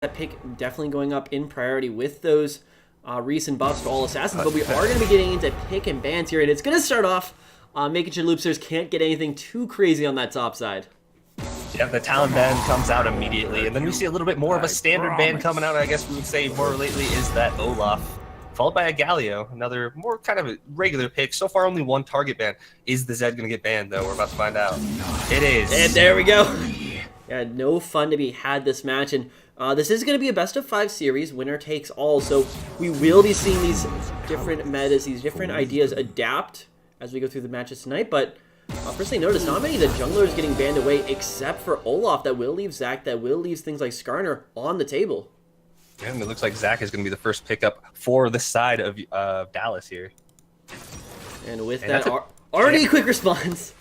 that pick definitely going up in priority with those recent buffs to all assassins, but we are going to be getting into pick and bans here, and it's going to start off making sure loopsters can't get anything too crazy on that top side. Yeah, the talent band comes out immediately, and then we see a little bit more of a standard band coming out. I guess we would say more lately is that Olaf, followed by a Galio, another more kind of a regular pick. So far, only one target ban. Is the Zed going to get banned, though? We're about to find out. It is. And there we go. Yeah, no fun to be had this match, and this is going to be a best-of-5 series, winner takes all, so we will be seeing these different metas, these different ideas adapt as we go through the matches tonight, but first thing notice, not many of the junglers getting banned away except for Olaf. That will leave Zach, that will leave things like Skarner on the table. And it looks like Zach is going to be the first pickup for the side of Dallas here. And with that, already a quick response.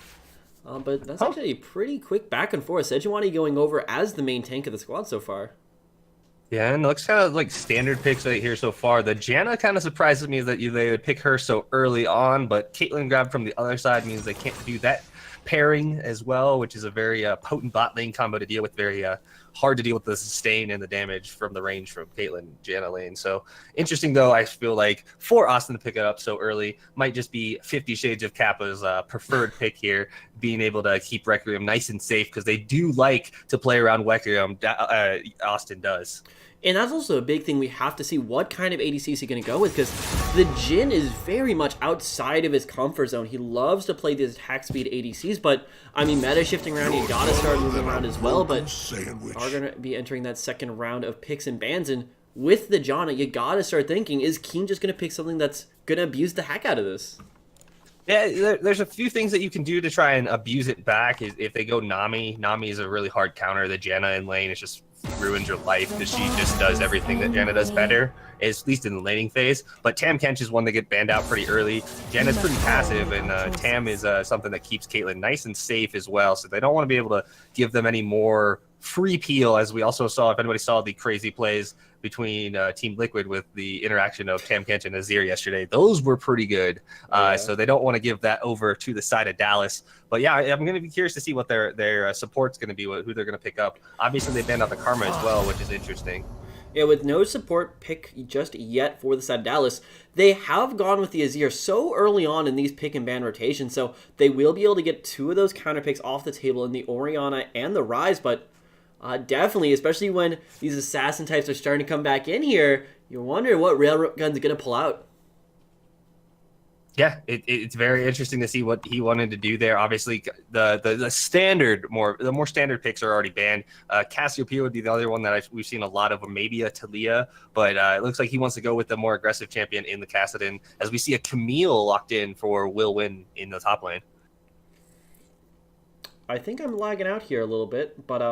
But that's actually a pretty quick back and forth. Sejuani going over as the main tank of the squad so far. Yeah, and it looks kind of like standard picks right here so far. The Janna kind of surprises me that they would pick her so early on, but Caitlyn grabbed from the other side means they can't do that pairing as well, which is a very potent bot lane combo to deal with, very hard to deal with the sustain and the damage from the range from Caitlyn Janna lane. So interesting, though, I feel like for Austin to pick it up so early might just be 50 Shades of Kappa's preferred pick here, being able to keep Requiem nice and safe because they do like to play around Requiem. Austin does. And that's also a big thing. We have to see what kind of ADC is he going to go with, because the Jhin is very much outside of his comfort zone. He loves to play these attack speed ADCs, but I mean, meta shifting around, you got to start moving around as well, but are going to be entering that second round of picks and bans, and with the Janna, you got to start thinking, is Keen just going to pick something that's going to abuse the heck out of this? Yeah, there's a few things that you can do to try and abuse it back. If they go Nami, Nami is a really hard counter. The Janna in lane is just ruins your life because she just does everything that Janna does better, at least in the laning phase. But Tam Kench is one that get banned out pretty early. Janna's pretty passive, and Tam is something that keeps Caitlyn nice and safe as well. So they don't want to be able to give them any more free peel, as we also saw, if anybody saw the crazy plays between Team Liquid with the interaction of Tam Kench and Azir yesterday. Those were pretty good. So they don't want to give that over to the side of Dallas. But yeah, I'm going to be curious to see what their support's going to be, who they're going to pick up. Obviously, they banned out the Karma as well, which is interesting. Yeah, with no support pick just yet for the side of Dallas, they have gone with the Azir so early on in these pick and ban rotations, so they will be able to get two of those counter picks off the table in the Orianna and the Ryze, but definitely, especially when these assassin types are starting to come back in here, you're wondering what Railgun's going to pull out. Yeah, it's very interesting to see what he wanted to do there. Obviously, the standard, the more standard picks are already banned. Cassiopeia would be the other one that we've seen a lot of, or maybe a Talia, but it looks like he wants to go with the more aggressive champion in the Kassadin, as we see a Camille locked in for Will Win in the top lane. I think I'm lagging out here a little bit, but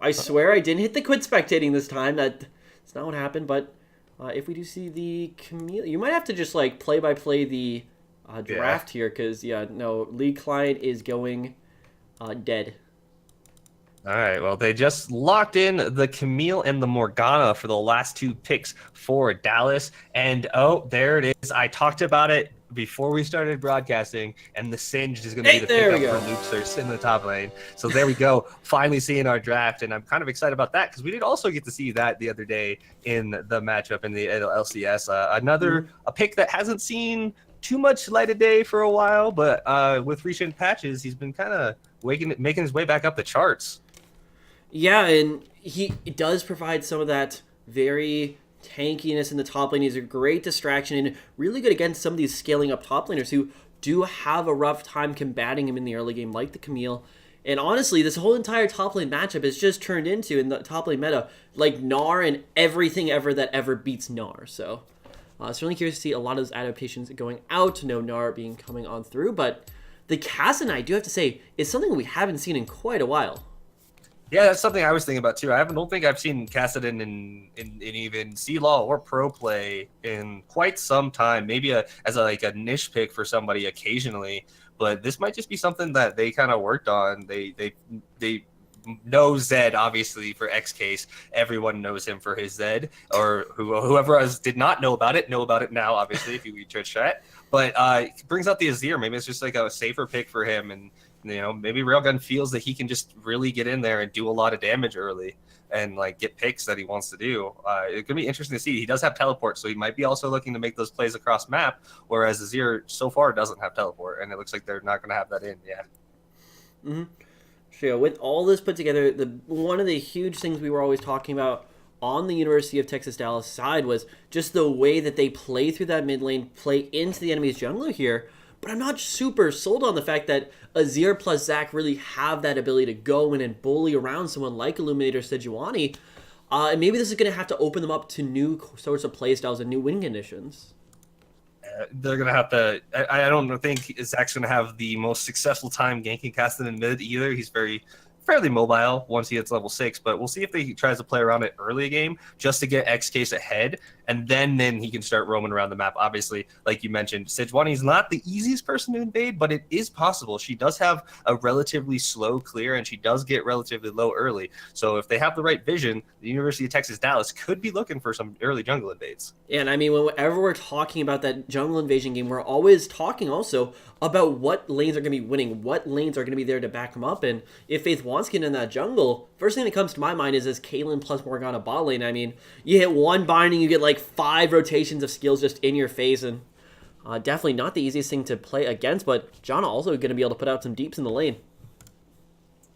I swear I didn't hit the quit spectating this time. That's not what happened, but if we do see the Camille, you might have to just like play-by-play the draft here, because no, League Client is going dead. All right, well, they just locked in the Camille and the Morgana for the last two picks for Dallas, and oh, there it is. I talked about it before we started broadcasting, and the Singed is going to be the pickup for Loopsters in the top lane. So there we go, finally seeing our draft, and I'm kind of excited about that because we did also get to see that the other day in the matchup in the LCS. A pick that hasn't seen too much light of day for a while, but with recent patches, he's been kind of making his way back up the charts. Yeah, and he does provide some of that very tankiness in the top lane. He's a great distraction and really good against some of these scaling up top laners who do have a rough time combating him in the early game, like the Camille. And honestly, this whole entire top lane matchup has just turned into, in the top lane meta, like Gnar and everything ever that ever beats Gnar. So it's really curious to see a lot of those adaptations going out, no Gnar being coming on through. But the Kassadin, I do have to say, is something we haven't seen in quite a while. Yeah, that's something I was thinking about too. Don't think I've seen Kassadin in even C-Law or Pro Play in quite some time. Maybe as a niche pick for somebody occasionally, but this might just be something that they kind of worked on. They know Zed, obviously, for X case. Everyone knows him for his Zed, or whoever else did not know about it now, obviously, if you read Twitch chat. But it brings out the Azir. Maybe it's just like a safer pick for him, and maybe Railgun feels that he can just really get in there and do a lot of damage early. and like get picks that he wants to do. It could be interesting to see. He does have teleport, so he might be also looking to make those plays across map, whereas Azir so far doesn't have teleport, and it looks like they're not going to have that in yet. Mm-hmm. So with all this put together, one of the huge things we were always talking about on the University of Texas Dallas side was just the way that they play through that mid lane, play into the enemy's jungler here. But I'm not super sold on the fact that Azir plus Zac really have that ability to go in and bully around someone like Illuminator Sejuani. And maybe this is going to have to open them up to new sorts of playstyles and new win conditions. They're going to have to... I don't think Zac's going to have the most successful time ganking Caston in mid either. He's fairly mobile once he hits level 6, but we'll see if he tries to play around it early game just to get X case ahead, and then he can start roaming around the map. Obviously, like you mentioned, Sejuani is not the easiest person to invade, but it is possible. She does have a relatively slow clear, and she does get relatively low early. So if they have the right vision, the University of Texas Dallas could be looking for some early jungle invades. Yeah, and I mean, whenever we're talking about that jungle invasion game, we're always talking also about what lanes are going to be winning, what lanes are going to be there to back them up. And if Faith wants to get in that jungle, first thing that comes to my mind is Caitlyn plus Morgana bot lane. I mean, you hit one binding, you get like 5 rotations of skills just in your face, and definitely not the easiest thing to play against, but Janna also going to be able to put out some deeps in the lane.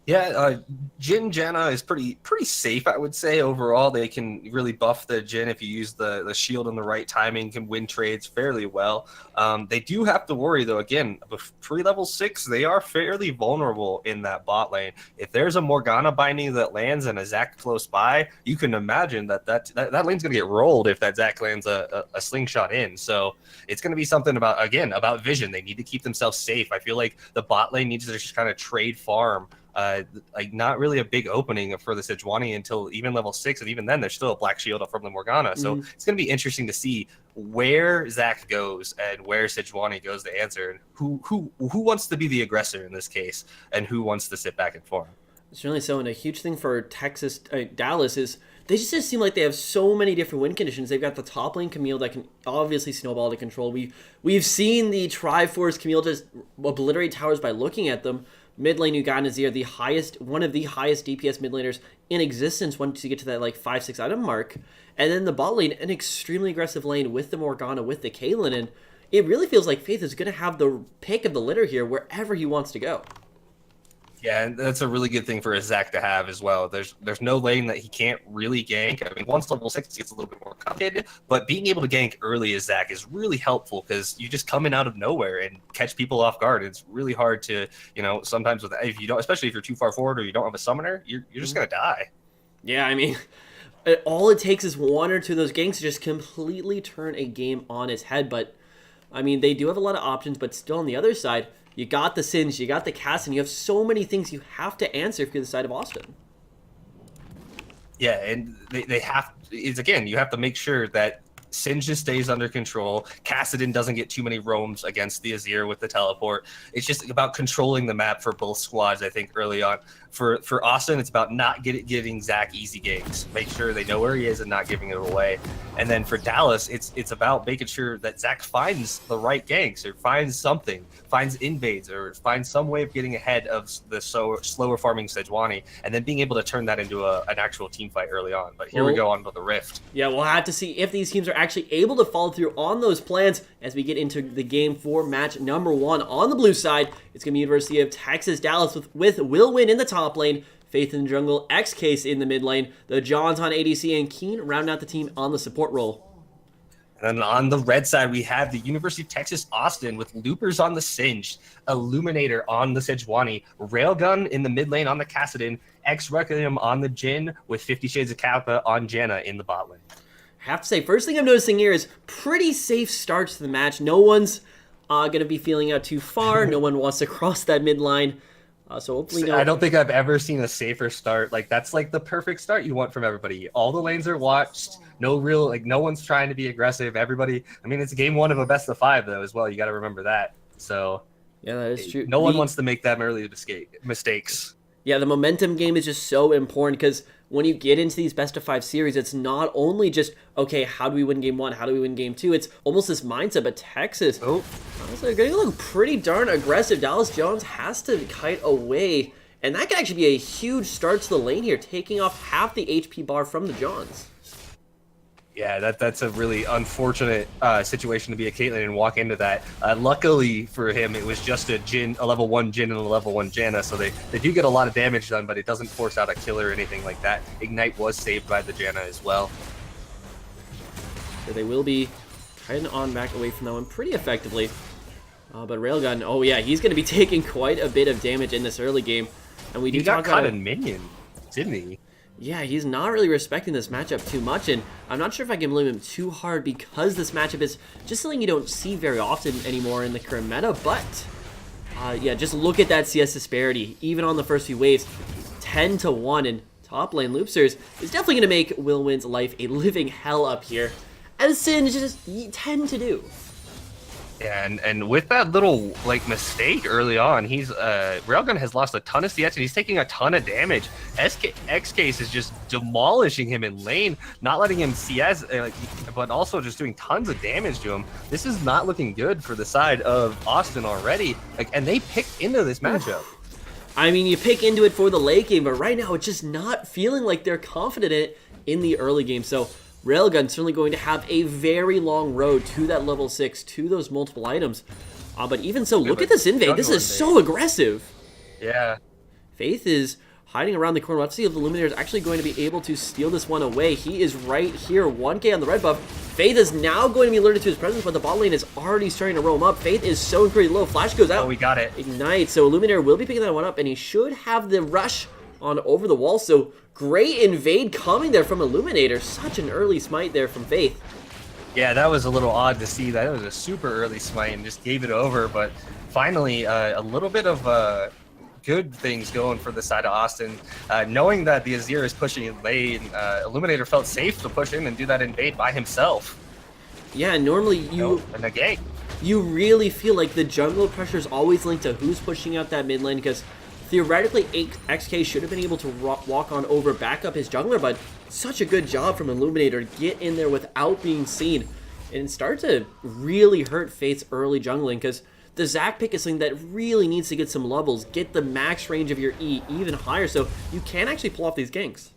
Yeah, Jhin Janna is pretty safe, I would say. Overall, they can really buff the Jhin if you use the shield in the right timing, can win trades fairly well. They do have to worry, though, again, pre-level 6, they are fairly vulnerable in that bot lane. If there's a Morgana binding that lands and a Zac close by, you can imagine that lane's going to get rolled if that Zac lands a slingshot in. So it's going to be something about vision. They need to keep themselves safe. I feel like the bot lane needs to just kind of trade farm. Like not really a big opening for the Sejuani until even level 6, and even then there's still a black shield from the Morgana. So it's going to be interesting to see where Zac goes and where Sejuani goes to answer, and who wants to be the aggressor in this case, and who wants to sit back and farm. Certainly so, and a huge thing for Dallas is they just seem like they have so many different win conditions. They've got the top lane Camille that can obviously snowball to control. We've seen the Triforce Camille just obliterate towers by looking at them. Mid lane, Ugan Azir, one of the highest DPS mid laners in existence once you get to that like 5-6 item mark. And then the bot lane, an extremely aggressive lane with the Morgana, with the Caitlyn, and it really feels like Faith is going to have the pick of the litter here wherever he wants to go. Yeah, and that's a really good thing for a Zac to have as well. There's no lane that he can't really gank. I mean, once level 6 it gets a little bit more complicated, but being able to gank early as Zac is really helpful because you just come in out of nowhere and catch people off guard. It's really hard to, sometimes if you don't, especially if you're too far forward or you don't have a summoner, you're just gonna die. Yeah, I mean, all it takes is one or two of those ganks to just completely turn a game on its head. But I mean, they do have a lot of options, but still on the other side, you got the Singed, you got the Caston, you have so many things you have to answer if you're the side of Austin. Yeah, and they have, again, you have to make sure that Singed just stays under control. Kassadin doesn't get too many roams against the Azir with the teleport. It's just about controlling the map for both squads, I think, early on. For Austin, it's about not giving Zac easy games. Make sure they know where he is and not giving it away. And then for Dallas, it's about making sure that Zac finds the right ganks or finds something, finds invades or finds some way of getting ahead of the slower farming Sejuani, and then being able to turn that into an actual team fight early on. But here we go on with the Rift. Yeah, we'll have to see if these teams are actually able to follow through on those plans as we get into the game for match number 1. On the blue side, it's going to be University of Texas Dallas with Will Win in the top lane, Faith in the jungle, X-Case in the mid lane, the Johns on ADC, and Keen rounding out the team on the support role. And then on the red side, we have the University of Texas Austin with Loopers on the Singed, Illuminator on the Sejuani, Railgun in the mid lane on the Kassadin, X-Requiem on the Jhin, with 50 Shades of Kappa on Janna in the bot lane. I have to say, first thing I'm noticing here is pretty safe starts to the match. No one's going to be feeling out too far. No one wants to cross that mid line. So hopefully I don't think I've ever seen a safer start. Like, that's like the perfect start you want from everybody. All the lanes are watched. No one's trying to be aggressive. Everybody, I mean, it's game 1 of a best of 5 though as well. You got to remember that. So yeah, that is true. No one wants to make them early mistakes. Yeah, the momentum game is just so important because when you get into these best of 5 series, it's not only just, okay, how do we win game 1? How do we win game 2? It's almost this mindset, but Texas, honestly, they're going to look pretty darn aggressive. Dallas Jones has to kite away And that could actually be a huge start to the lane here, taking off half the HP bar from the Johns. Yeah, that's a really unfortunate situation to be a Caitlyn and walk into that. Luckily for him, it was just a level 1 Jhin and a level 1 Janna, so they do get a lot of damage done, but it doesn't force out a kill or anything like that. Ignite was saved by the Janna as well. So they will be heading on back away from that one pretty effectively. But Railgun, oh yeah, he's going to be taking quite a bit of damage in this early game. And we do got caught in minion, didn't he? Yeah, he's not really respecting this matchup too much, and I'm not sure if I can blame him too hard because this matchup is just something you don't see very often anymore in the current meta, but yeah, just look at that CS disparity. Even on the first few waves, 10-1, and top lane Loopsters is definitely going to make Wilwyn's life a living hell up here, as Sin just tend to do. Yeah, and with that little like mistake early on, he's Railgun has lost a ton of CS and he's taking a ton of damage. X-Case is just demolishing him in lane, not letting him CS, but also just doing tons of damage to him. This is not looking good for the side of Austin already. And they picked into this matchup. I mean, you pick into it for the late game, but right now it's just not feeling like they're confident in the early game. So Railgun certainly going to have a very long road to that level 6, to those multiple items. But even so, look at this invade. This is so aggressive. Yeah. Faith is hiding around the corner. Let's see if the Illuminator is actually going to be able to steal this one away. He is right here, 1k on the red buff. Faith is now going to be alerted to his presence, but the bot lane is already starting to roam up. Faith is so pretty low. Flash goes out. Oh, we got it. Ignite. So Illuminator will be picking that one up, and he should have the rush on over the wall. So great invade coming there from Illuminator. Such an early smite there from Faith. Yeah, that was a little odd to see. That it was a super early smite and just gave it over. But finally, a little bit of good things going for the side of Austin. Knowing that the Azir is pushing in lane, Illuminator felt safe to push in and do that invade by himself. Yeah, normally in a game, you really feel like the jungle pressure is always linked to who's pushing out that mid lane, because theoretically, XK should have been able to walk on over, back up his jungler, but such a good job from Illuminator to get in there without being seen and start to really hurt Faith's early jungling, because the Zac pick is something that really needs to get some levels, get the max range of your E even higher, so you can actually pull off these ganks.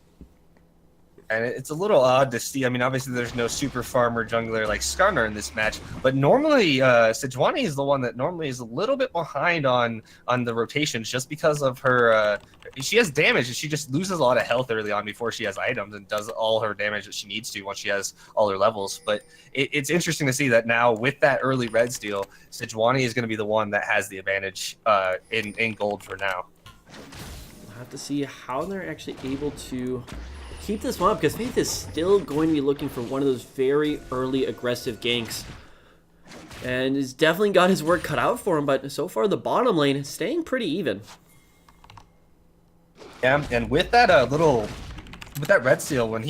And it's a little odd to see. I mean, obviously there's no super farmer jungler like Skarner in this match, but normally Sejuani is the one that normally is a little bit behind on the rotations just because of her, she has damage and she just loses a lot of health early on before she has items and does all her damage that she needs to once she has all her levels. But it's interesting to see that now with that early red steal, Sejuani is going to be the one that has the advantage in gold for now. We'll have to see how they're actually able to keep this one up, because Faith is still going to be looking for one of those very early aggressive ganks. And he's definitely got his work cut out for him, but so far the bottom lane is staying pretty even. Yeah, and with that with that red seal, when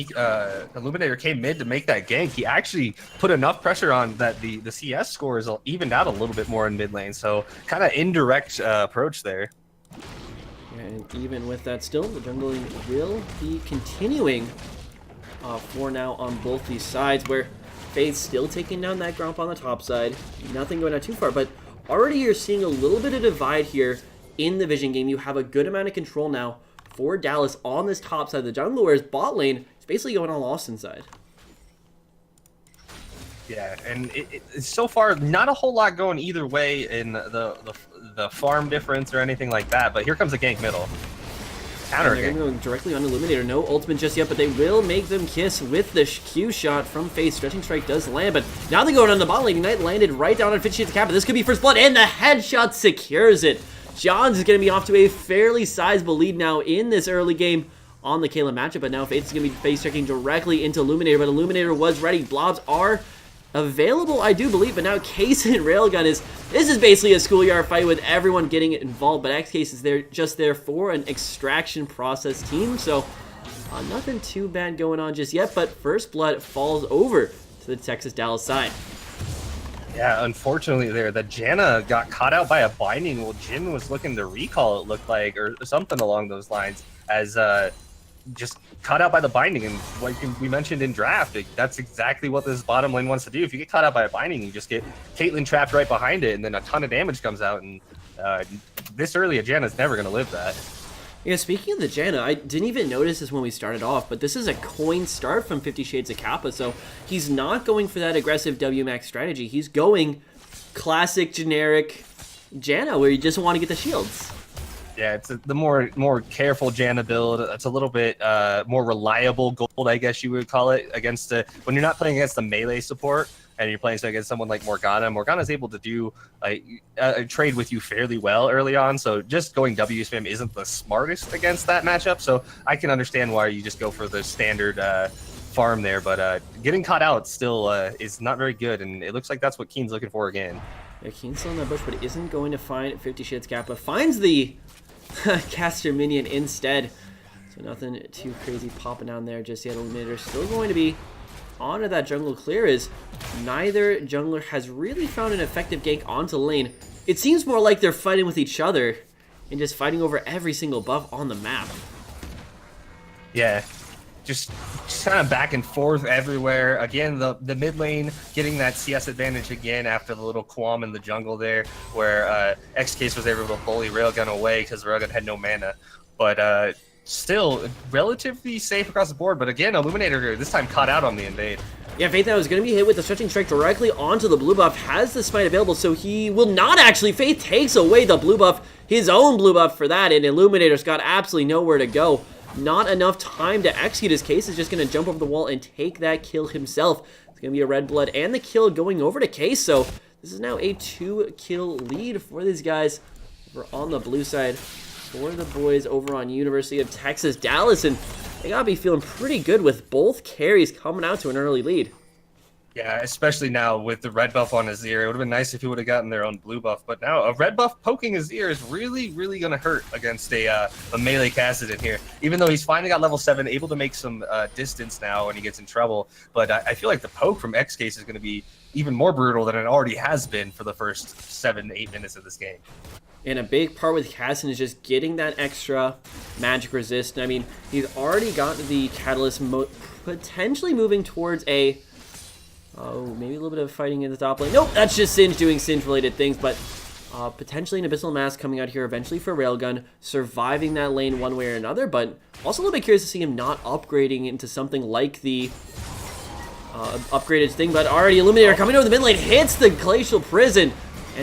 Illuminator came mid to make that gank, he actually put enough pressure on that the CS scores evened out a little bit more in mid lane. So kind of indirect approach there. And even with that still, the jungling will be continuing for now on both these sides, where Faith's still taking down that Gromp on the top side. Nothing going out too far, but already you're seeing a little bit of divide here in the Vision game. You have a good amount of control now for Dallas on this top side of the jungle, whereas bot lane is basically going on Austin's side. Yeah, and it's so far not a whole lot going either way in the farm difference or anything like that. But here comes a gank middle. Counter gank. They're going to go directly on Illuminator. No ultimate just yet, but they will make them kiss with the Q shot from Faith. Stretching Strike does land, but now they're going on the bot lane. Ignite landed right down on 50 at the cap. This could be first blood, and the headshot secures it. Johns is going to be off to a fairly sizable lead now in this early game on the Caitlyn matchup, but now Faith is going to be face checking directly into Illuminator, but Illuminator was ready. Blobs are available, I do believe, but now Case and Railgun this is basically a schoolyard fight with everyone getting involved, but X-Case is just there for an extraction process team, so nothing too bad going on just yet, but first blood falls over to the Texas Dallas side. Yeah, unfortunately there, the Janna got caught out by a binding while Jhin was looking to recall, it looked like, or something along those lines, as just caught out by the binding. And like we mentioned in draft, that's exactly what this bottom lane wants to do. If you get caught out by a binding, you just get Caitlyn trapped right behind it, and then a ton of damage comes out, and this early a Janna's never going to live that. Yeah, speaking of the Janna, I didn't even notice this when we started off, but this is a coin start from 50 Shades of Kappa, so he's not going for that aggressive WMAX strategy. He's going classic, generic Janna, where you just want to get the shields. Yeah, it's the more careful Janna build. It's a little bit more reliable gold, I guess you would call it, against when you're not playing against the melee support and you're playing against someone like Morgana. Morgana's able to do trade with you fairly well early on, so just going W spam isn't the smartest against that matchup. So I can understand why you just go for the standard farm there, but getting caught out still is not very good, and it looks like that's what Keen's looking for again. Yeah, Keen's still in that bush, but isn't going to find 50 Shades Kappa. Finds the caster minion instead. So nothing too crazy popping down there just yet. Eliminator still going to be onto that jungle clear, as neither jungler has really found an effective gank onto lane. It seems more like they're fighting with each other and just fighting over every single buff on the map. Yeah, just kind of back and forth everywhere. Again, the mid lane getting that CS advantage again after the little qualm in the jungle there, where XCase was able to bully Railgun away because Railgun had no mana. But still relatively safe across the board. But again, Illuminator this time caught out on the invade. Yeah, Faith now is going to be hit with the stretching strike directly onto the blue buff. Has the smite available, so he will not actually. Faith takes away the blue buff, his own blue buff for that, and Illuminator's got absolutely nowhere to go. Not enough time to execute his case. Is just going to jump over the wall and take that kill himself. It's going to be a red blood and the kill going over to Case. So this is now a 2-kill lead for these guys over on the blue side for the boys over on University of Texas Dallas. And they got to be feeling pretty good with both carries coming out to an early lead. Yeah, especially now with the red buff on Azir. It would have been nice if he would have gotten their own blue buff, but now a red buff poking Azir is really, really going to hurt against a melee Kassadin here. Even though he's finally got level 7, able to make some distance now when he gets in trouble. But I feel like the poke from XCase is going to be even more brutal than it already has been for the first 7-8 minutes of this game. And a big part with Kassadin is just getting that extra magic resist. I mean, he's already got the Catalyst potentially moving towards a... Oh, maybe a little bit of fighting in the top lane. Nope, that's just Singe doing Singe-related things, but potentially an Abyssal Mask coming out here eventually for Railgun, surviving that lane one way or another, but also a little bit curious to see him not upgrading into something like the upgraded thing, but already Illuminator coming over the mid lane, hits the Glacial Prison,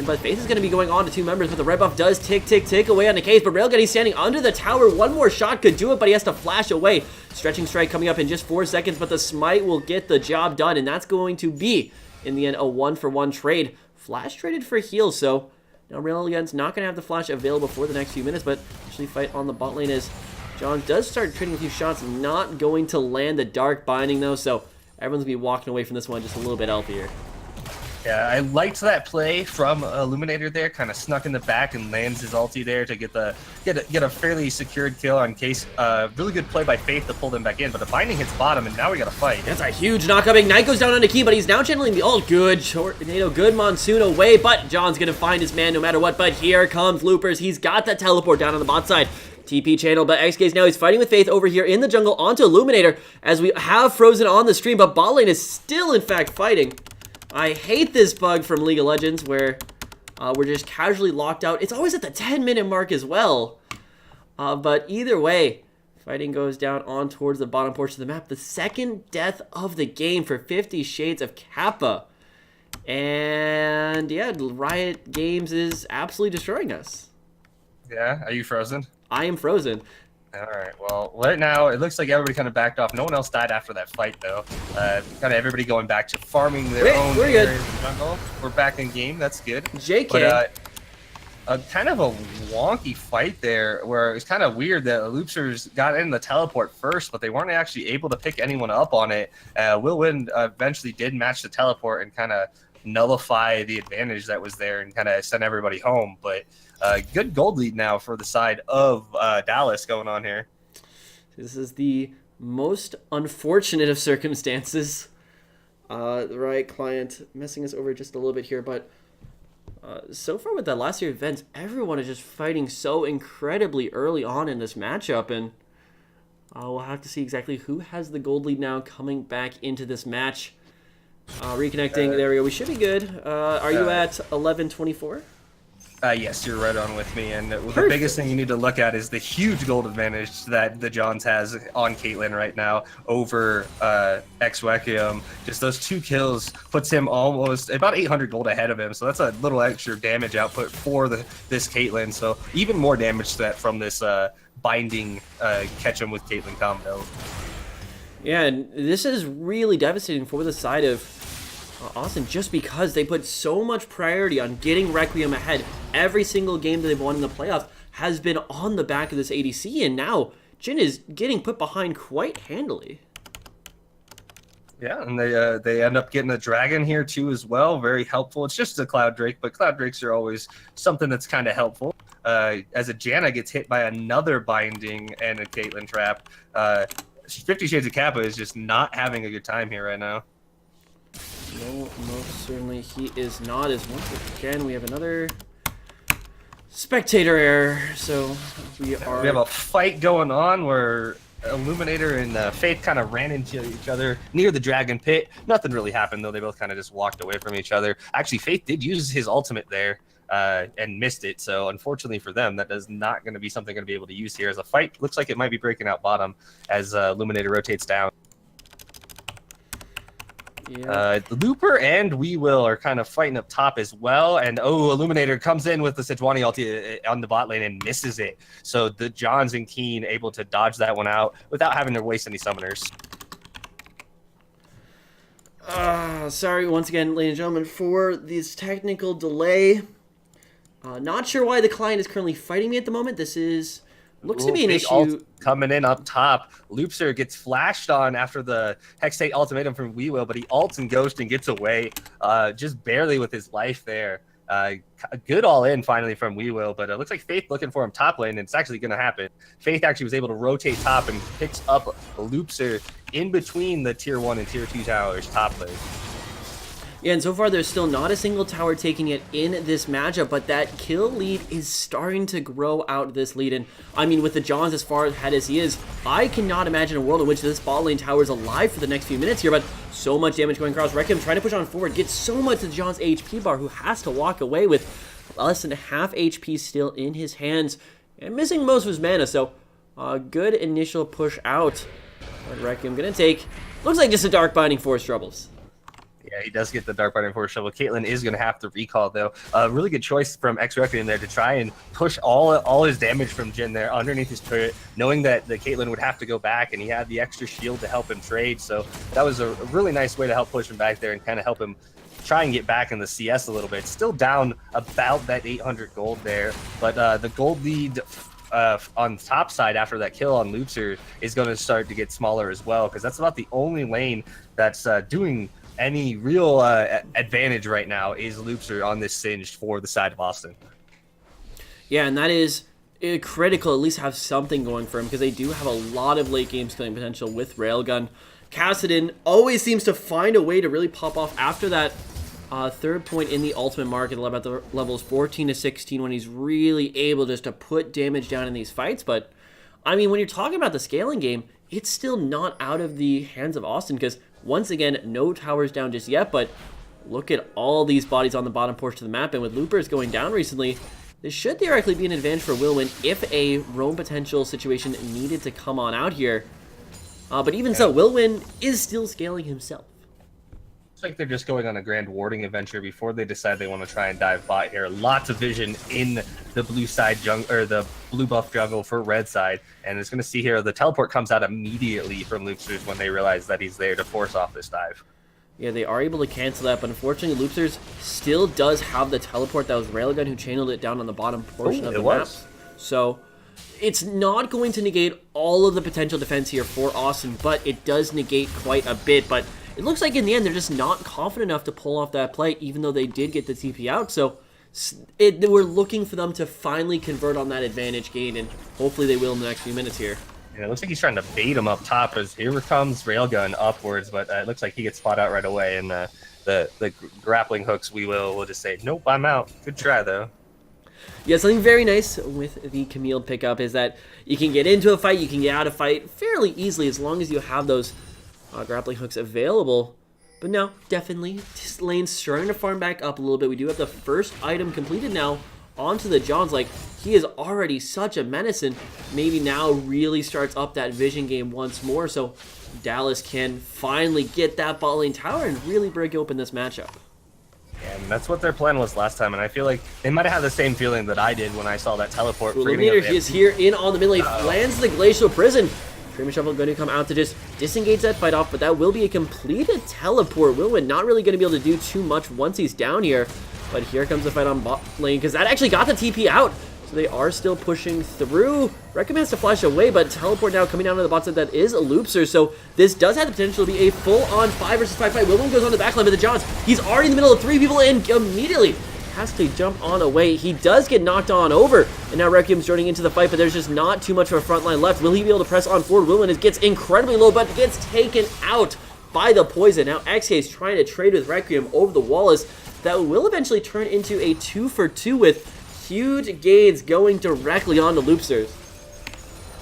but Faith is going to be going on to 2 members, but the red buff does tick away on the Case, but Railgun, he's standing under the tower. One more shot could do it, but he has to flash away. Stretching strike coming up in just 4 seconds, but the smite will get the job done, and that's going to be, in the end, a 1-for-1 trade. Flash traded for heal, so now Railgun's not going to have the flash available for the next few minutes, but actually fight on the bot lane as John does start trading a few shots, not going to land the Dark Binding, though, so everyone's going to be walking away from this one just a little bit healthier. Yeah, I liked that play from Illuminator there, kind of snuck in the back and lands his ulti there to get a fairly secured kill on Case. Really good play by Faith to pull them back in, but the binding hits bottom, and now we got to fight. That's a huge knockup. Ignite goes down on the key, but he's now channeling the ult. Good tornado, good monsoon away, but John's going to find his man no matter what, but here comes Loopers. He's got that teleport down on the bot side. TP channel, but XK's now he's fighting with Faith over here in the jungle onto Illuminator as we have Frozen on the stream, but bot lane is still in fact fighting. I hate this bug from League of Legends where we're just casually locked out. It's always at the 10-minute mark as well. But either way, fighting goes down on towards the bottom portion of the map. The second death of the game for 50 Shades of Kappa. And yeah, Riot Games is absolutely destroying us. Yeah, are you frozen? I am frozen. All right, well, right now, it looks like everybody kind of backed off. No one else died after that fight, though. Kind of everybody going back to farming their own areas in the jungle. We're back in game. That's good. JK. But kind of a wonky fight there where it was kind of weird that the Loopsers got in the teleport first, but they weren't actually able to pick anyone up on it. Will Win eventually did match the teleport and kind of nullify the advantage that was there and kind of send everybody home. But good gold lead now for the side of Dallas going on here. This is the most unfortunate of circumstances. The Riot client messing us over just a little bit here, but so far with that last year event, everyone is just fighting so incredibly early on in this matchup, and we'll have to see exactly who has the gold lead now coming back into this match. Reconnecting, there we go. We should be good. Are you at 11:24? Yes, you're right on with me. And the Perfect. biggest thing you need to look at is the huge gold advantage that the Johns has on Caitlyn right now over Exwekium. Just those 2 kills puts him almost about 800 gold ahead of him. So that's a little extra damage output for this Caitlyn. So even more damage set from this binding catch him with Caitlyn combo. Yeah, and this is really devastating for the side of Austin, just because they put so much priority on getting Requiem ahead. Every single game that they've won in the playoffs has been on the back of this ADC, and now Jhin is getting put behind quite handily. Yeah, and they end up getting a dragon here too as well. Very helpful. It's just a Cloud Drake, but Cloud Drakes are always something that's kind of helpful. As a Janna gets hit by another binding and a Caitlyn trap, 50 Shades of Kappa is just not having a good time here right now. No, most certainly he is not, as once again we have another spectator error, so we have a fight going on where Illuminator and Faith kind of ran into each other near the Dragon Pit. Nothing really happened, though. They both kind of just walked away from each other. Actually, Faith did use his ultimate there and missed it, so unfortunately for them, that is not going to be something going to be able to use here. As a fight looks like it might be breaking out bottom as Illuminator rotates down. Yeah. Looper and We Will are kind of fighting up top as well, and Illuminator comes in with the Sejuani ulti on the bot lane and misses it. So the Johns and Keen able to dodge that one out without having to waste any summoners. Sorry once again, ladies and gentlemen, for this technical delay. Not sure why the client is currently fighting me at the moment. This is looks to be an issue. Coming in up top, Loopster gets flashed on after the Hextate ultimatum from We Will, but he ults and Ghost and gets away just barely with his life there. A good all-in finally from We Will, but it looks like Faith looking for him top lane, and it's actually going to happen. Faith actually was able to rotate top and picks up Loopster in between the tier 1 and tier 2 towers top lane. Yeah, and so far there's still not a single tower taking it in this matchup, but that kill lead is starting to grow out this lead. And I mean, with the Johns as far ahead as he is, I cannot imagine a world in which this bot lane tower is alive for the next few minutes here, but so much damage going across. Requiem trying to push on forward, gets so much of John's HP bar, who has to walk away with less than half HP still in his hands, and missing most of his mana, so a good initial push out. But Requiem gonna take, looks like just a Dark Binding Force troubles. Yeah, he does get the Dark Binding Force shovel. Caitlyn is going to have to recall, though. A really good choice from X-Requiem there to try and push all his damage from Jhin there underneath his turret, knowing that the Caitlyn would have to go back, and he had the extra shield to help him trade. So that was a really nice way to help push him back there and kind of help him try and get back in the CS a little bit. Still down about that 800 gold there, but the gold lead on the top side after that kill on Loopster is going to start to get smaller as well, because that's about the only lane that's doing any real advantage right now is Loopster on this Singed for the side of Austin. Yeah, and that is critical, at least have something going for him, because they do have a lot of late game skilling potential with Railgun. Kassadin always seems to find a way to really pop off after that third point in the ultimate market about the levels 14 to 16 when he's really able just to put damage down in these fights. But I mean, when you're talking about the scaling game, it's still not out of the hands of Austin, because once again, no towers down just yet, but look at all these bodies on the bottom portion of the map, and with Loopers going down recently, this should theoretically be an advantage for Wilwin if a roam potential situation needed to come on out here. But even so, Wilwin is still scaling himself. It's like they're just going on a grand warding adventure before they decide they want to try and dive bot here. Lots of vision in the blue side jungle, or the blue buff jungle for red side, and it's going to see here the teleport comes out immediately from Loopsters when they realize that he's there to force off this dive. Yeah, they are able to cancel that, but unfortunately Loopsters still does have the teleport. That was Railgun who channeled it down on the bottom portion of the map. So it's not going to negate all of the potential defense here for Austin, but it does negate quite a bit. But it looks like in the end they're just not confident enough to pull off that play, even though they did get the TP out. So we're looking for them to finally convert on that advantage gain, and hopefully they will in the next few minutes here. Yeah, it looks like he's trying to bait him up top as here comes Railgun upwards, but it looks like he gets spot out right away, and the grappling hooks will just say, nope, I'm out. Good try, though. Yeah, something very nice with the Camille pickup is that you can get into a fight, you can get out of fight fairly easily as long as you have those grappling hooks available. But no, definitely, this lane's starting to farm back up a little bit. We do have the first item completed now onto the Johns. Like, he is already such a menace, and maybe now really starts up that vision game once more, so Dallas can finally get that bot lane tower and really break open this matchup. And that's what their plan was last time, and I feel like they might have had the same feeling that I did when I saw that teleport. Illuminator is here in on the mid lane, lands the Glacial Prison. Dreamer Shuffle going to come out to just disengage that fight off, but that will be a completed teleport. Wilwin not really going to be able to do too much once he's down here, but here comes the fight on bot lane, because that actually got the TP out. So they are still pushing through. Recommends to flash away, but teleport now coming down to the bot side. That is a Loopster, so this does have the potential to be a full-on 5 versus 5 fight. Wilwin goes on the backline, but the Johns, he's already in the middle of 3 people and immediately has to jump on away. He does get knocked on over, and now Requiem's joining into the fight, but there's just not too much of a front line left. Will he be able to press on forward? Wilwin gets incredibly low, but gets taken out by the poison. Now XK is trying to trade with Requiem over the Wallace. That will eventually turn into a 2-for-2 with huge gains going directly onto Loopsters.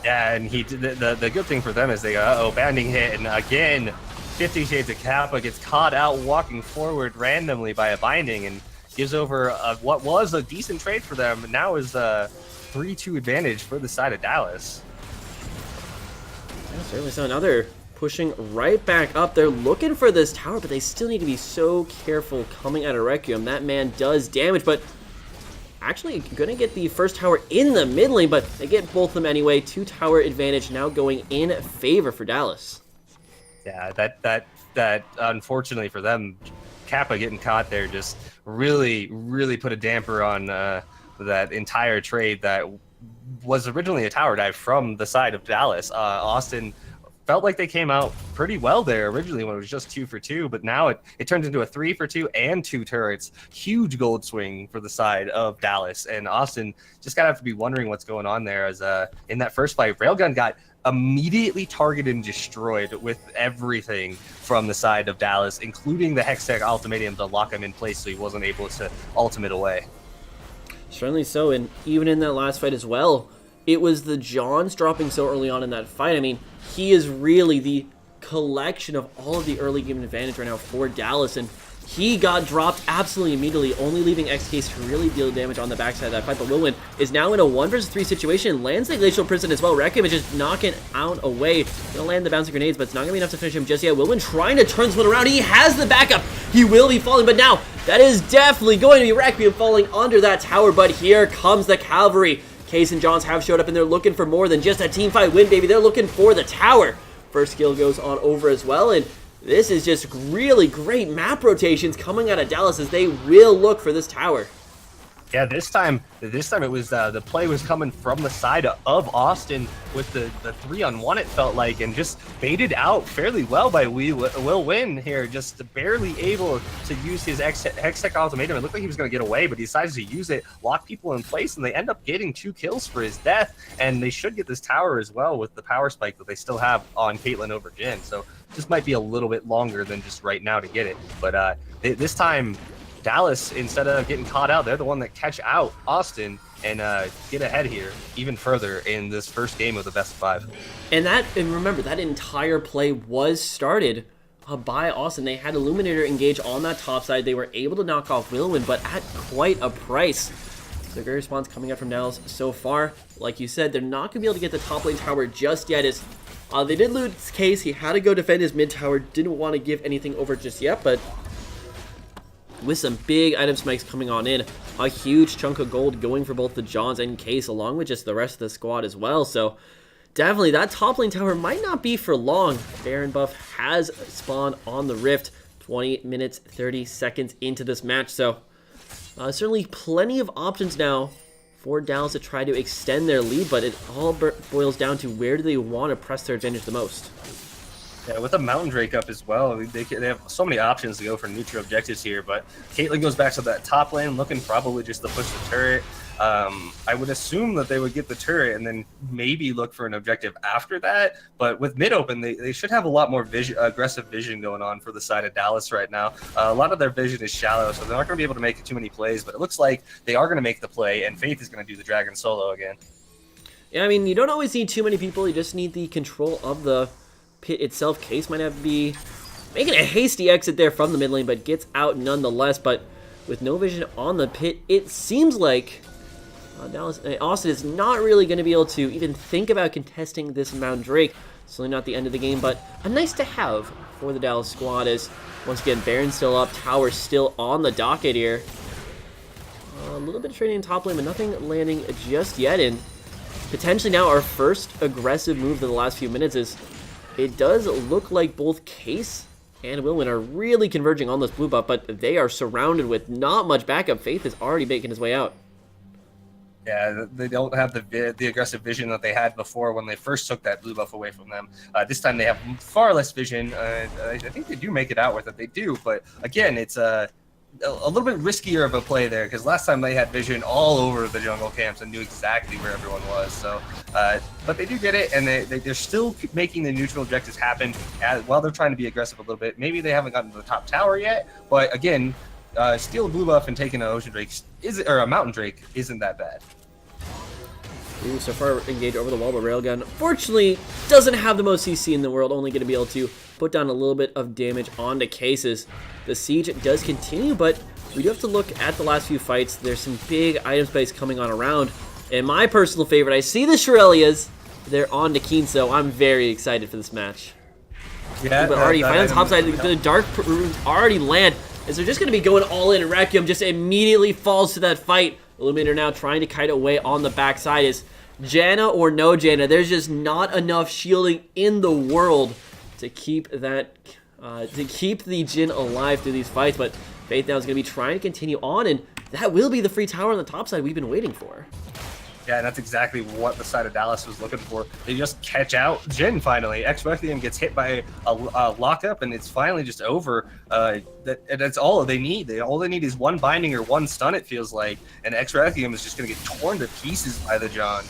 Yeah, and the good thing for them is they got, banding hit, and again, 50 Shades of Kappa gets caught out walking forward randomly by a binding, and gives over what was a decent trade for them, but now is a 3-2 advantage for the side of Dallas. Yeah, certainly so. Another pushing right back up. They're looking for this tower, but they still need to be so careful coming out of Requiem. That man does damage, but actually gonna get the first tower in the mid lane, but they get both of them anyway. 2 tower advantage now going in favor for Dallas. Yeah, that unfortunately for them, Kappa getting caught there just really put a damper on that entire trade that was originally a tower dive from the side of Dallas. Austin felt like they came out pretty well there originally when it was just 2-for-2, but now it turns into a 3-for-2 and 2 turrets. Huge gold swing for the side of Dallas, and Austin just gotta have to be wondering what's going on there, as in that first fight, Railgun got immediately targeted and destroyed with everything from the side of Dallas, including the Hextech ultimatum to lock him in place so he wasn't able to ultimate away. Certainly so, and even in that last fight as well, it was the Johns dropping so early on in that fight. I mean, he is really the collection of all of the early game advantage right now for Dallas, and he got dropped absolutely immediately, only leaving XK's to really deal damage on the backside of that fight. But Wilwin is now in a 1 versus 3 situation, lands the Glacial Prison as well. Requiem is just knocking out away. Gonna land the bouncing grenades, but it's not gonna be enough to finish him just yet. Wilwin trying to turn this one around. He has the backup. He will be falling, but now that is definitely going to be Requiem falling under that tower. But here comes the cavalry. Case and Johns have showed up, and they're looking for more than just a team fight win, baby. They're looking for the tower. First skill goes on over as well, and this is just really great map rotations coming out of Dallas as they will look for this tower. Yeah, this time it was the play was coming from the side of Austin with the 3-on-1, it felt like, and just baited out fairly well by Will Win here, just barely able to use his Hextech ultimatum. It looked like he was going to get away, but he decides to use it, lock people in place, and they end up getting 2 kills for his death, and they should get this tower as well with the power spike that they still have on Caitlyn over Jhin. So this might be a little bit longer than just right now to get it, but this time Dallas, instead of getting caught out, they're the one that catch out Austin and get ahead here even further in this first game of the best of 5. And remember, that entire play was started by Austin. They had Illuminator engage on that top side. They were able to knock off Wilwin, but at quite a price. So great response coming up from Dallas so far. Like you said, they're not going to be able to get the top lane tower just yet. As they did lose Case. He had to go defend his mid tower. Didn't want to give anything over just yet, but with some big item spikes coming on in, a huge chunk of gold going for both the Johns and Case, along with just the rest of the squad as well. So definitely that top lane tower might not be for long. Baron buff has spawned on the Rift 20 minutes 30 seconds into this match, so certainly plenty of options now for Dallas to try to extend their lead, but it all boils down to where do they want to press their advantage the most. Yeah, with a Mountain Drake up as well, they have so many options to go for neutral objectives here, but Caitlyn goes back to that top lane, looking probably just to push the turret. I would assume that they would get the turret and then maybe look for an objective after that, but with mid open, they should have a lot more aggressive vision going on for the side of Dallas right now. A lot of their vision is shallow, so they're not going to be able to make too many plays, but it looks like they are going to make the play, and Faith is going to do the Dragon solo again. Yeah, I mean, you don't always need too many people, you just need the control of the pit itself. Case might have to be making a hasty exit there from the mid lane, but gets out nonetheless. But with no vision on the pit, it seems like Austin is not really going to be able to even think about contesting this Mount Drake. Certainly not the end of the game, but a nice to have for the Dallas squad as, once again, Baron's still up, Tower's still on the docket here. A little bit of trading in top lane, but nothing landing just yet. And potentially now our first aggressive move of the last few minutes is, it does look like both Case and Wilwin are really converging on this blue buff, but they are surrounded with not much backup. Faith is already making his way out. Yeah, they don't have the aggressive vision that they had before when they first took that blue buff away from them. This time they have far less vision. I think they do make it out with it. They do, but again, it's a little bit riskier of a play there because last time they had vision all over the jungle camps and knew exactly where everyone was. So, but they do get it, and they're still making the neutral objectives happen while they're trying to be aggressive a little bit. Maybe they haven't gotten to the top tower yet, but again, steal a blue buff and taking an ocean drake or a mountain drake isn't that bad. Ooh, so far engaged over the wall, but Railgun fortunately doesn't have the most CC in the world, only going to be able to put down a little bit of damage onto Cases. The siege does continue, but we do have to look at the last few fights. There's some big item space coming on around, and my personal favorite, I see the Shurelya's. They're on to Keen, so I'm very excited for this match. Yeah, but already finds top side, the dark runes already land, as they're just going to be going all in, and Requiem just immediately falls to that fight. Illuminator now trying to kite away on the backside. Is Janna or no Janna? There's just not enough shielding in the world to keep that, to keep the Jhin alive through these fights. But Faith now is going to be trying to continue on, and that will be the free tower on the top side we've been waiting for. Yeah, and that's exactly what the side of Dallas was looking for. They just catch out Jhin finally. X-Requiem gets hit by a lockup, and it's finally just over. That's all they need. All they need is one binding or one stun, it feels like, and X-Requiem is just going to get torn to pieces by the John.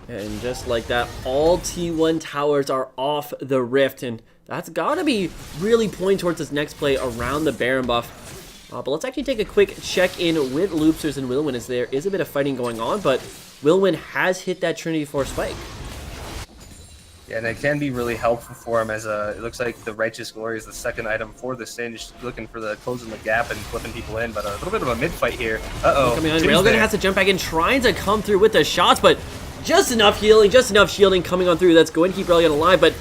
And just like that, all T1 towers are off the rift, and that's got to be really pointing towards this next play around the Baron buff. But let's actually take a quick check-in with Loopsters and Wilwin, as there is a bit of fighting going on, but Wilwin has hit that Trinity Force spike. Yeah, and it can be really helpful for him as it looks like the Righteous Glory is the second item for the Singe, looking for the closing the gap and flipping people in, but a little bit of a mid-fight here. Uh-oh. Coming on, Railgun has to jump back in, trying to come through with the shots, but just enough healing, just enough shielding coming on through. That's going to keep Railgun alive, but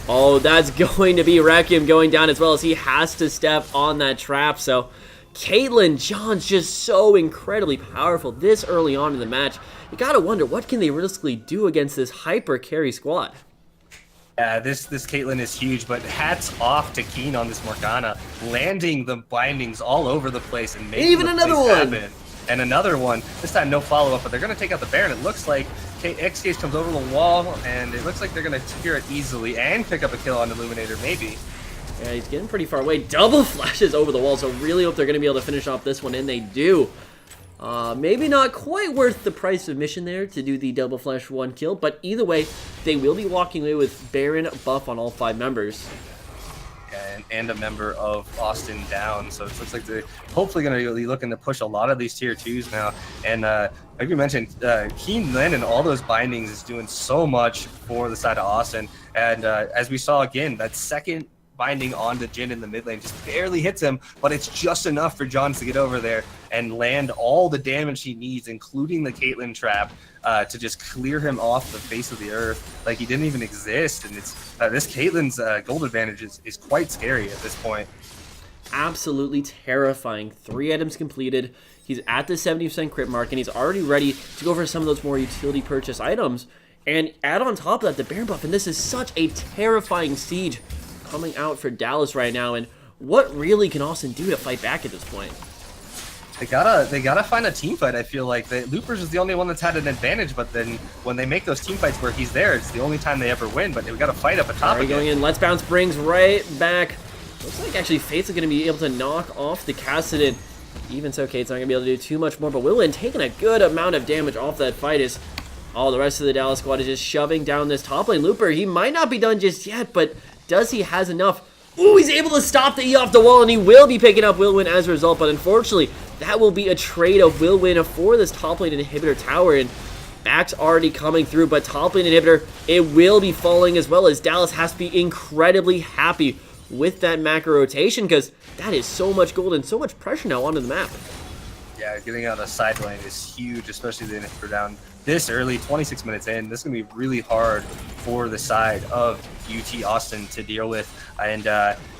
oh, that's going to be Requiem going down as well, as he has to step on that trap. So Caitlyn, John's just so incredibly powerful this early on in the match. You gotta wonder, what can they realistically do against this hyper carry squad? Yeah, this Caitlyn is huge, but hats off to Keen on this Morgana, landing the bindings all over the place and making even another one happen. And another one. This time no follow-up, but they're going to take out the Baron. It looks like X-Case comes over the wall, and it looks like they're going to secure it easily and pick up a kill on Illuminator, maybe. Yeah, he's getting pretty far away. Double flashes over the wall, so really hope they're going to be able to finish off this one, and they do. Maybe not quite worth the price of mission there to do the double flash one kill, but either way, they will be walking away with Baron buff on all 5 members. And a member of Austin down, so it looks like they're hopefully going to be looking to push a lot of these tier 2s now. And like you mentioned, Keen landing all those bindings is doing so much for the side of Austin. And as we saw again, that second binding onto Jhin in the mid lane just barely hits him, but it's just enough for Johns to get over there and land all the damage he needs, including the Caitlyn trap, to just clear him off the face of the earth like he didn't even exist. And it's this Caitlyn's gold advantage is quite scary at this point. Absolutely Terrifying. 3 items completed. He's at the 70% crit mark, and he's already ready to go for some of those more utility purchase items. And add on top of that the Baron buff, and this is such a terrifying siege coming out for Dallas right now. And what really can Austin do to fight back at this point? They gotta find a team fight. I feel like the Loopers is the only one that's had an advantage, but then when they make those team fights where he's there, it's the only time they ever win. But we gotta fight up at top again. Going in, Let's Bounce brings right back. Looks like actually Fate's going to be able to knock off the Cassidon. Even so, Kate's not going to be able to do too much more, but Wilwin taking a good amount of damage off that fight as all the rest of the Dallas squad is just shoving down this top lane. Looper, he might not be done just yet, but does he has enough? Ooh, he's able to stop the E off the wall, and he will be picking up Wilwin as a result, but unfortunately, that will be a trade of Wilwin for this top lane inhibitor tower, and back's already coming through, but top lane inhibitor, it will be falling as well, as Dallas has to be incredibly happy with that macro rotation, because that is so much gold and so much pressure now onto the map. Yeah, getting out of the side lane is huge, especially the inhibitor down this early, 26 minutes in. This is going to be really hard for the side of UT Austin to deal with, and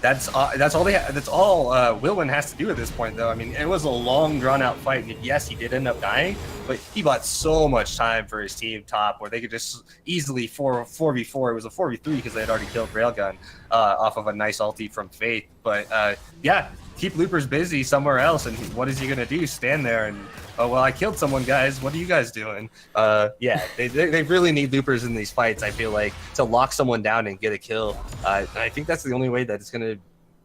that's all they that's all Wilwin has to do at this point, though. I mean, it was a long, drawn-out fight, and yes, he did end up dying, but he bought so much time for his team top, where they could just easily 4v4. It was a 4v3 because they had already killed Railgun off of a nice ulti from Faith, but yeah. Keep Loopers busy somewhere else, and what is he gonna do? Stand there and, oh well, I killed someone, guys. What are you guys doing? Yeah, they really need Loopers in these fights. I feel like to lock someone down and get a kill. I think that's the only way that it's gonna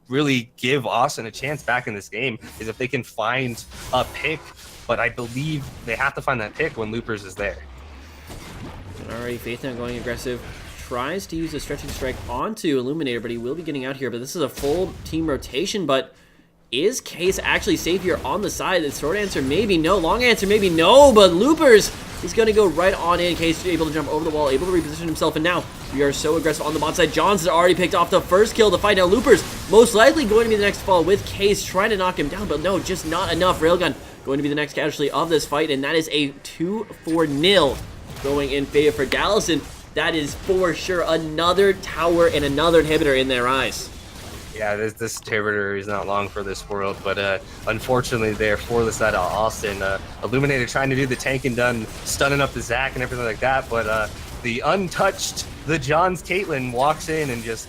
really give Austin a chance back in this game is if they can find a pick. But I believe they have to find that pick when Loopers is there. Alright, Faith now going aggressive. Tries to use a stretching strike onto Illuminator, but he will be getting out here. But this is a full team rotation, but is Case actually safe here on the side? The short answer, maybe no. Long answer, maybe no. But Loopers is going to go right on in. Case able to jump over the wall, able to reposition himself. And now we are so aggressive on the bot side. Johns has already picked off the first kill to fight. Now Loopers most likely going to be the next fall with Case trying to knock him down. But no, just not enough. Railgun going to be the next casualty of this fight. And that is a 2-4-0 going in favor for Dallas. And that is for sure another tower and another inhibitor in their eyes. Yeah, this inhibitor is not long for this world, but unfortunately they're for the side of Austin. Illuminator trying to do the tank and done, stunning up the Zac and everything like that, but the untouched, the Johns Caitlyn walks in and just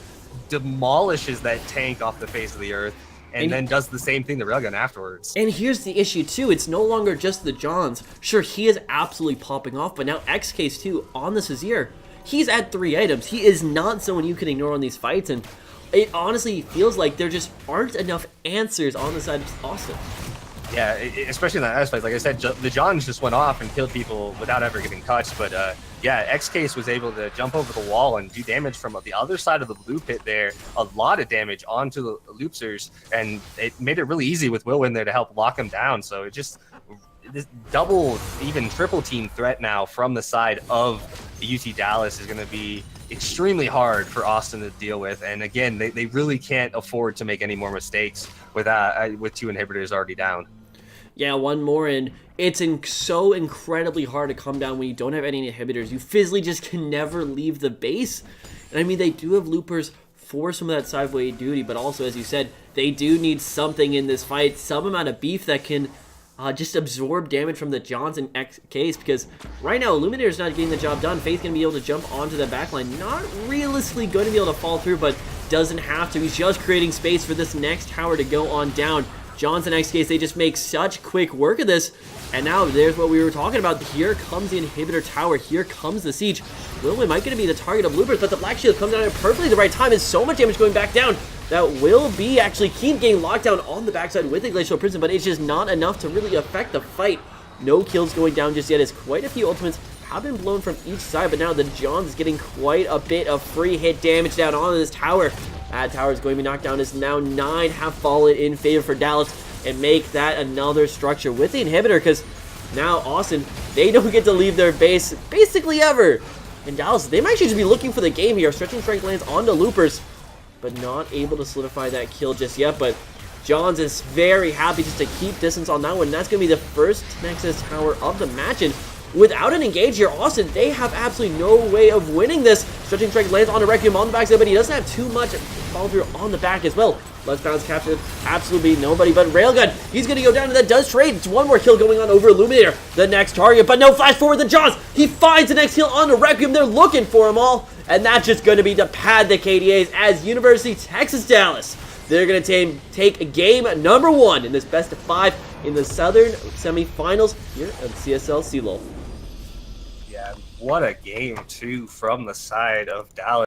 demolishes that tank off the face of the earth, and then does the same thing to Railgun afterwards. And here's the issue too, it's no longer just the Johns. Sure, he is absolutely popping off, but now XCase too on the Sazir. He's at 3 items. He is not someone you can ignore on these fights, and it honestly feels like there just aren't enough answers on the side of Austin. Yeah, especially in that aspect. Like I said, the Johns just went off and killed people without ever getting touched. But yeah, XCase was able to jump over the wall and do damage from the other side of the blue pit there. A lot of damage onto the Loopsers, and it made it really easy with Will in there to help lock him down. So it just this double, even triple team threat now from the side of the UT Dallas is going to be extremely hard for Austin to deal with, and again, they really can't afford to make any more mistakes with 2 inhibitors already down. Yeah, one more, and it's so incredibly hard to come down when you don't have any inhibitors. You physically just can never leave the base, and I mean, they do have Loopers for some of that sideway duty, but also, as you said, they do need something in this fight, some amount of beef that can just absorb damage from the Johnson case, because right now Illuminator's not getting the job done. Faith's going to be able to jump onto the backline. Not realistically going to be able to fall through, but doesn't have to. He's just creating space for this next tower to go on down. Johnson XCase, they just make such quick work of this. And now there's what we were talking about. Here comes the inhibitor tower. Here comes the siege. Wilwin might going to be the target of Loopers, but the Black Shield comes down at perfectly the right time. There's so much damage going back down. That will be actually keep getting locked down on the backside with the Glacial Prison, but it's just not enough to really affect the fight. No kills going down just yet, as quite a few ultimates have been blown from each side, but now the Johns is getting quite a bit of free hit damage down onto this tower. That tower is going to be knocked down as now 9 have fallen in favor for Dallas, and make that another structure with the inhibitor, because now Austin, they don't get to leave their base basically ever. And Dallas, they might actually just be looking for the game here. Stretching strike lands onto Loopers, but not able to solidify that kill just yet. But Johns is very happy just to keep distance on that one. And that's going to be the first Nexus tower of the match. And without an engage here, Austin, they have absolutely no way of winning this. Stretching strike lands on a Requiem on the backside, but he doesn't have too much follow through on the back as well. Let's bounce captured. Absolutely nobody but Railgun. He's going to go down, and that does trade. It's one more kill going on over Illuminator, the next target, but no flash forward the Johns. He finds the next kill on the Requiem. They're looking for him all, and that's just going to be to pad the KDAs as University Texas Dallas. They're going to take game number 1 in this best of 5 in the Southern semifinals here at CSL CLOL. Yeah, what a game, too, from the side of Dallas.